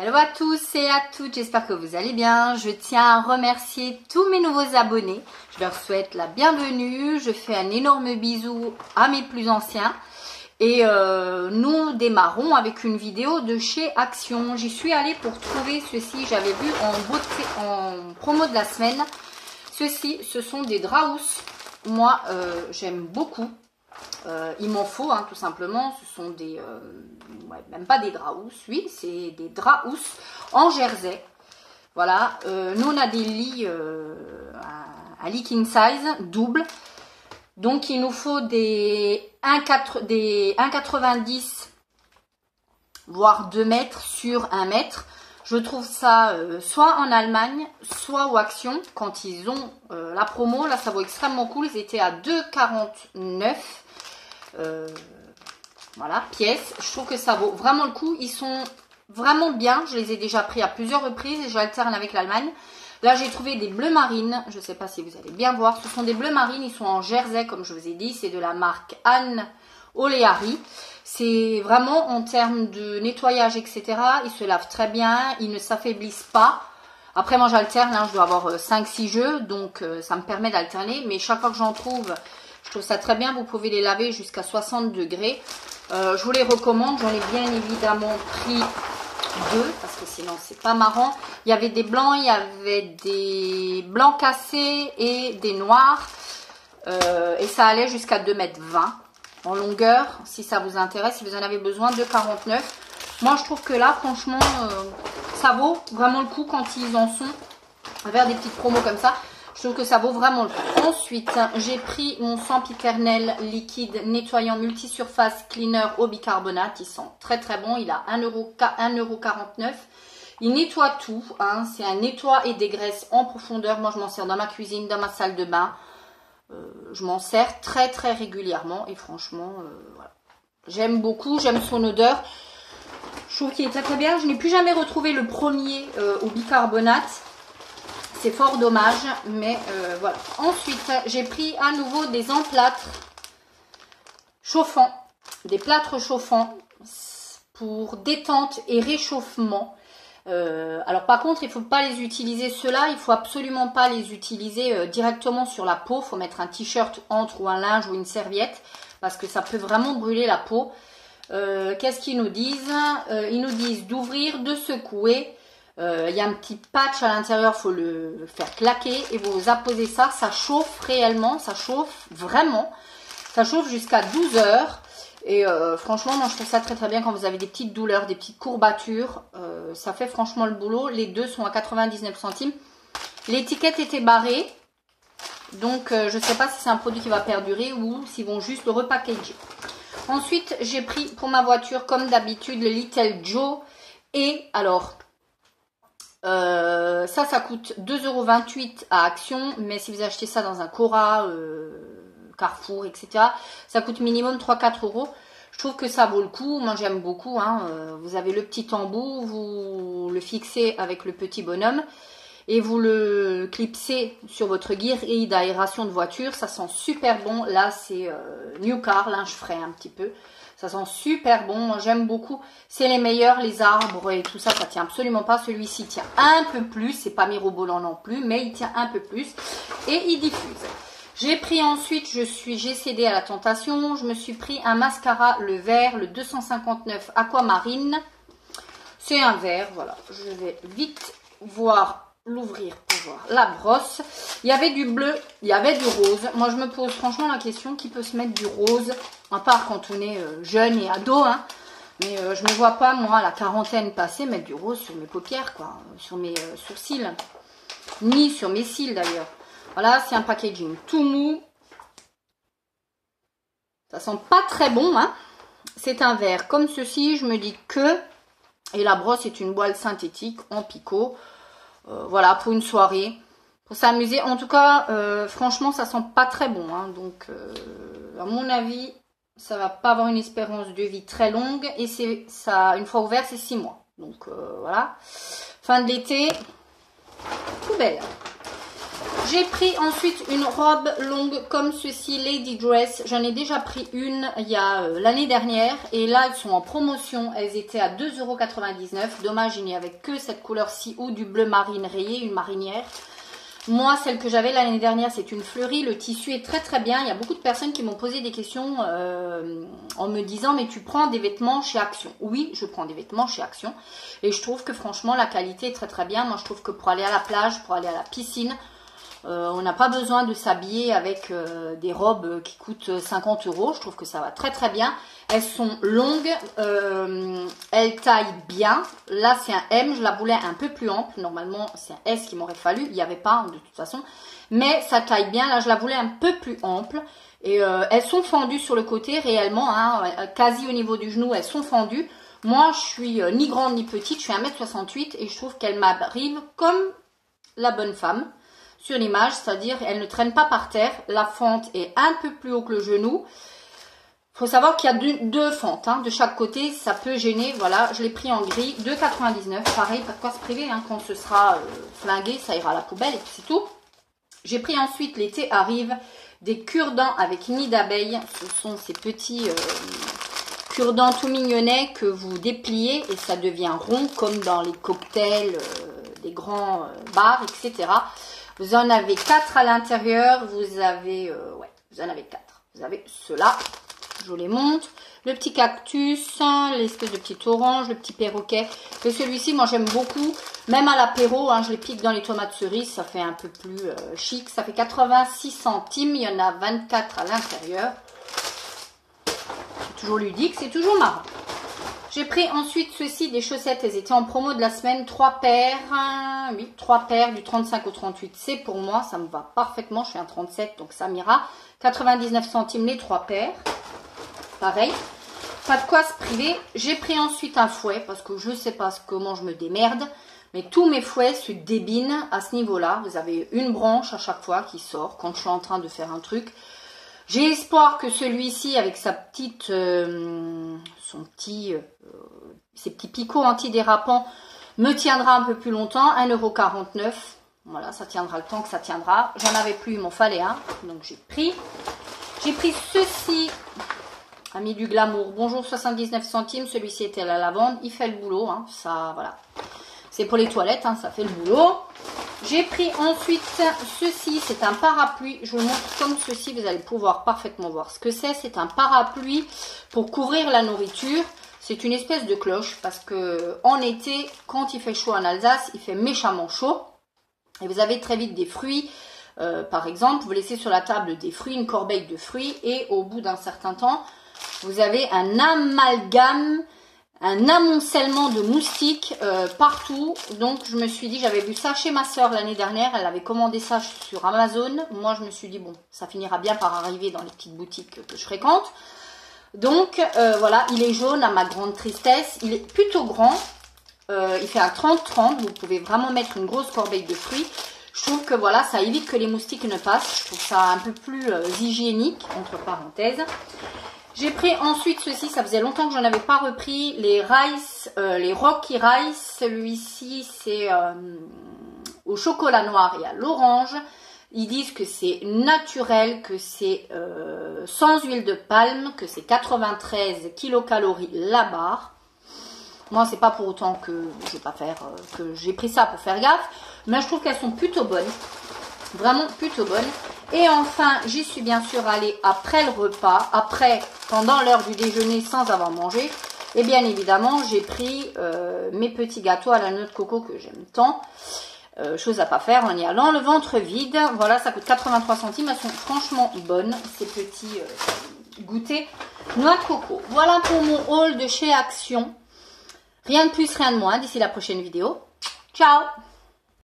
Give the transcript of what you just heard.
Hello à tous et à toutes, j'espère que vous allez bien. Je tiens à remercier tous mes nouveaux abonnés. Je leur souhaite la bienvenue. Je fais un énorme bisou à mes plus anciens. Et nous démarrons avec une vidéo de chez Action. J'y suis allée pour trouver ceci. J'avais vu en promo de la semaine. Ceci, ce sont des draps. Moi, j'aime beaucoup. Il m'en faut, hein, tout simplement. Ce sont des... ouais, même pas des draps. Oui, c'est des draps en jersey. Voilà. Nous, on a des lits, un lit king size, double. Donc, il nous faut des 1,90 voire 2 mètres sur 1 mètre. Je trouve ça soit en Allemagne, soit au Action. Quand ils ont la promo, là, ça vaut extrêmement cool. Ils étaient à 2,49. Voilà, pièce. Je trouve que ça vaut vraiment le coup. Ils sont vraiment bien. Je les ai déjà pris à plusieurs reprises et j'alterne avec l'Allemagne. Là, j'ai trouvé des bleus marines. Je ne sais pas si vous allez bien voir. Ce sont des bleus marines. Ils sont en jersey, comme je vous ai dit. C'est de la marque Anne Oleari. C'est vraiment en termes de nettoyage, etc. Ils se lavent très bien. Ils ne s'affaiblissent pas. Après, moi, j'alterne. Hein, je dois avoir 5-6 jeux. Donc, ça me permet d'alterner. Mais chaque fois que j'en trouve, je trouve ça très bien. Vous pouvez les laver jusqu'à 60 degrés. Je vous les recommande. J'en ai bien évidemment pris 2 parce que sinon c'est pas marrant. Il y avait des blancs, il y avait des blancs cassés et des noirs. Et ça allait jusqu'à 2,20 m en longueur. Si ça vous intéresse, si vous en avez besoin, 2,49 m. Moi je trouve que là franchement ça vaut vraiment le coup quand ils en sont à faire des petites promos comme ça. Je trouve que ça vaut vraiment le coup. Ensuite, j'ai pris mon sempiternel liquide nettoyant multisurface cleaner au bicarbonate. Il sent très très bon. Il a 1,49 €. Il nettoie tout. Hein. C'est un nettoie et dégraisse en profondeur. Moi, je m'en sers dans ma cuisine, dans ma salle de bain. Je m'en sers très très régulièrement. Et franchement, voilà. J'aime beaucoup. J'aime son odeur. Je trouve qu'il est très très bien. Je n'ai plus jamais retrouvé le premier au bicarbonate. C'est fort dommage, mais voilà. Ensuite, j'ai pris à nouveau des emplâtres chauffants, des plâtres chauffants pour détente et réchauffement. Alors par contre, il ne faut pas les utiliser ceux-là, il ne faut absolument pas les utiliser directement sur la peau. Il faut mettre un t-shirt entre ou un linge ou une serviette parce que ça peut vraiment brûler la peau. Qu'est-ce qu'ils nous disent? Ils nous disent d'ouvrir, de secouer. Il y a un petit patch à l'intérieur, il faut le faire claquer et vous apposez ça, ça chauffe réellement, ça chauffe vraiment, ça chauffe jusqu'à 12 heures et franchement moi je trouve ça très très bien quand vous avez des petites douleurs, des petites courbatures, ça fait franchement le boulot. Les deux sont à 99 centimes, l'étiquette était barrée, donc je ne sais pas si c'est un produit qui va perdurer ou s'ils vont juste le repackager. Ensuite j'ai pris pour ma voiture comme d'habitude le Little Joe et alors... ça coûte 2,28 € à Action, mais si vous achetez ça dans un Cora, Carrefour, etc., ça coûte minimum 3-4 €. Je trouve que ça vaut le coup, moi j'aime beaucoup, hein. Vous avez le petit embout, vous le fixez avec le petit bonhomme et vous le clipsez sur votre grille d'aération de voiture, ça sent super bon. Là c'est New Car, linge frais un petit peu. Ça sent super bon, moi j'aime beaucoup. C'est les meilleurs, les arbres et tout ça, ça tient absolument pas. Celui-ci tient un peu plus, c'est pas mirobolant non plus, mais il tient un peu plus et il diffuse. J'ai pris ensuite, j'ai cédé à la tentation, je me suis pris un mascara, le vert, le 259 Aquamarine. C'est un vert, voilà. Je vais vite l'ouvrir pour voir la brosse. Il y avait du bleu, il y avait du rose. Moi je me pose franchement la question, qui peut se mettre du rose, à part quand on est jeune et ado, hein. Mais je me vois pas moi à la quarantaine passée mettre du rose sur mes paupières, quoi, sur mes sourcils, ni sur mes cils d'ailleurs. Voilà, c'est un packaging tout mou, ça sent pas très bon, hein. C'est un verre comme ceci, je me dis que, et la brosse est une voile synthétique en picot. Voilà, pour une soirée, pour s'amuser. En tout cas, franchement, ça sent pas très bon. Hein, donc, à mon avis, ça va pas avoir une espérance de vie très longue. Et c'est ça, une fois ouvert, c'est 6 mois. Donc, voilà. Fin de l'été, poubelle. J'ai pris ensuite une robe longue comme ceci, Lady Dress. J'en ai déjà pris une il y a l'année dernière. Et là, elles sont en promotion. Elles étaient à 2,99 €. Dommage, il n'y avait que cette couleur-ci ou du bleu marine rayé, une marinière. Moi, celle que j'avais l'année dernière, c'est une fleurie. Le tissu est très très bien. Il y a beaucoup de personnes qui m'ont posé des questions en me disant « Mais tu prends des vêtements chez Action ?» Oui, je prends des vêtements chez Action. Et je trouve que franchement, la qualité est très très bien. Moi, je trouve que pour aller à la plage, pour aller à la piscine, on n'a pas besoin de s'habiller avec des robes qui coûtent 50 €. Je trouve que ça va très très bien. Elles sont longues, elles taillent bien. Là, c'est un M, je la voulais un peu plus ample. Normalement, c'est un S qu'il m'aurait fallu. Il n'y avait pas de toute façon. Mais ça taille bien. Là, je la voulais un peu plus ample. Et elles sont fendues sur le côté réellement, hein, quasi au niveau du genou, elles sont fendues. Moi, je suis ni grande ni petite, je suis 1,68 m et je trouve qu'elles m'arrivent comme la bonne femme sur l'image, c'est-à-dire elles ne traînent pas par terre. La fente est un peu plus haut que le genou. Il faut savoir qu'il y a deux fentes hein, de chaque côté, ça peut gêner. Voilà, je l'ai pris en gris, 2,99 €. Pareil, pas de quoi se priver, hein, quand ce sera flingué, ça ira à la poubelle et puis c'est tout. J'ai pris ensuite, l'été arrive, des cure-dents avec nid d'abeille. Ce sont ces petits cure-dents tout mignonnets que vous dépliez et ça devient rond comme dans les cocktails des grands bars, etc. Vous en avez 4 à l'intérieur, vous avez, vous en avez 4. Vous avez cela, je vous les montre. Le petit cactus, l'espèce de petit orange, le petit perroquet. Et celui-ci, moi j'aime beaucoup. Même à l'apéro, hein, je les pique dans les tomates cerises, ça fait un peu plus chic. Ça fait 86 centimes, il y en a 24 à l'intérieur. C'est toujours ludique, c'est toujours marrant. J'ai pris ensuite ceci, des chaussettes, elles étaient en promo de la semaine, 3 paires, oui, 3 paires du 35 au 38, c'est pour moi, ça me va parfaitement, je suis un 37, donc ça m'ira, 99 centimes les 3 paires, pareil, pas de quoi se priver. J'ai pris ensuite un fouet, parce que je ne sais pas comment je me démerde, mais tous mes fouets se débinent à ce niveau-là, vous avez une branche à chaque fois qui sort, quand je suis en train de faire un truc. J'ai espoir que celui-ci, avec sa petite, ses petits picots antidérapants, me tiendra un peu plus longtemps. 1,49 €. Voilà, ça tiendra le temps que ça tiendra. J'en avais plus, il m'en fallait un. Donc j'ai pris. J'ai pris ceci. Ami du glamour. Bonjour, 79 centimes. Celui-ci était à la lavande. Il fait le boulot. Hein. Ça, voilà. C'est pour les toilettes, hein, ça fait le boulot. J'ai pris ensuite ceci, c'est un parapluie. Je vous montre comme ceci, vous allez pouvoir parfaitement voir ce que c'est. C'est un parapluie pour couvrir la nourriture. C'est une espèce de cloche parce que en été, quand il fait chaud en Alsace, il fait méchamment chaud. Et vous avez très vite des fruits. Par exemple, vous laissez sur la table des fruits, une corbeille de fruits. Et au bout d'un certain temps, vous avez un amalgame, un amoncellement de moustiques partout. Donc je me suis dit, j'avais vu ça chez ma soeur l'année dernière, elle avait commandé ça sur Amazon. Moi je me suis dit, bon, ça finira bien par arriver dans les petites boutiques que je fréquente. Donc voilà, il est jaune à ma grande tristesse, il est plutôt grand, il fait un 30-30, vous pouvez vraiment mettre une grosse corbeille de fruits. Je trouve que voilà, ça évite que les moustiques ne passent, je trouve ça un peu plus hygiénique, entre parenthèses. J'ai pris ensuite ceci, ça faisait longtemps que je n'en avais pas repris, les Rice, les Rocky Rice. Celui-ci c'est au chocolat noir et à l'orange. Ils disent que c'est naturel, que c'est sans huile de palme, que c'est 93 kilocalories la barre. Moi, c'est pas pour autant que je vais pas faire, que j'ai pris ça pour faire gaffe, mais je trouve qu'elles sont plutôt bonnes. Vraiment plutôt bonne. Et enfin, j'y suis bien sûr allée après le repas, pendant l'heure du déjeuner sans avoir mangé. Et bien évidemment, j'ai pris mes petits gâteaux à la noix de coco que j'aime tant. Chose à pas faire en y allant le ventre vide. Voilà, ça coûte 83 centimes. Elles sont franchement bonnes, ces petits goûters noix de coco. Voilà pour mon haul de chez Action. Rien de plus, rien de moins. D'ici la prochaine vidéo. Ciao!